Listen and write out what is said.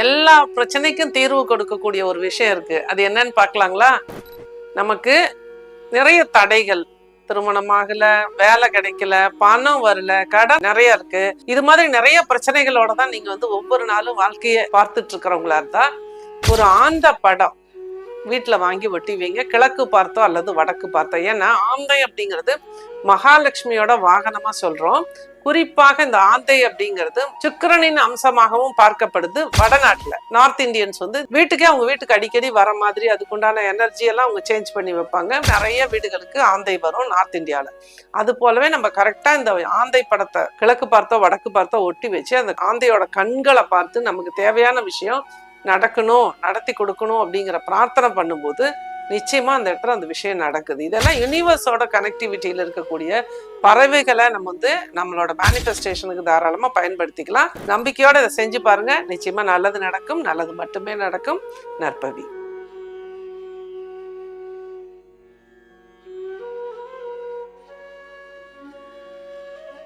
எல்லா பிரச்சனைக்கும் தீர்வு கொடுக்கக்கூடிய ஒரு விஷயம் இருக்கு. அது என்னன்னு பார்க்கலாங்களா? நமக்கு நிறைய தடைகள், திருமணமாகல, வேலை கிடைக்கல, பணம் வரல, கடன் நிறைய இருக்கு. இது மாதிரி நிறைய பிரச்சனைகளோட தான் நீங்க ஒவ்வொரு நாளும் வாழ்க்கையை பார்த்துட்டு இருக்கிறவங்களா இருந்தா ஒரு ஆந்த படம் வீட்டுல வாங்கி ஒட்டிவீங்க, கிழக்கு பார்த்தோ அல்லது வடக்கு பார்த்தோ. ஏன்னா ஆந்தை அப்படிங்கிறது மகாலட்சுமியோட வாகனமா சொல்றோம். குறிப்பாக இந்த ஆந்தை அப்படிங்கிறது சுக்கிரனின் அம்சமாகவும் பார்க்கப்படுது. வடநாட்டுல நார்த் இந்தியன்ஸ் வீட்டுக்கே அவங்க வீட்டுக்கு அடிக்கடி வர மாதிரி அதுக்குண்டான எனர்ஜி எல்லாம் அவங்க சேஞ்ச் பண்ணி வைப்பாங்க. நிறைய வீடுகளுக்கு ஆந்தை வரும் நார்த் இந்தியால. அது போலவே நம்ம கரெக்டா இந்த ஆந்தை படத்தை கிழக்கு பார்த்தோ வடக்கு பார்த்தோ ஒட்டி வச்சு அந்த ஆந்தையோட கண்களை பார்த்து நமக்கு தேவையான விஷயம் நடக்கணும், நடத்தி கொடுக்கணும் அப்படிங்கிற பிரார்த்தனை பண்ணும்போது நிச்சயமா அந்த இடத்துல அந்த விஷயம் நடக்குது. இதெல்லாம் யூனிவர்ஸோட கனெக்டிவிட்டியில இருக்கக்கூடிய பறவைகளை நம்ம நம்மளோட மேனிஃபெஸ்டேஷனுக்கு தாராளமா பயன்படுத்திக்கலாம். நம்பிக்கையோட இதை செஞ்சு பாருங்க, நிச்சயமா நல்லது நடக்கும், நல்லது மட்டுமே நடக்கும். நற்பவி.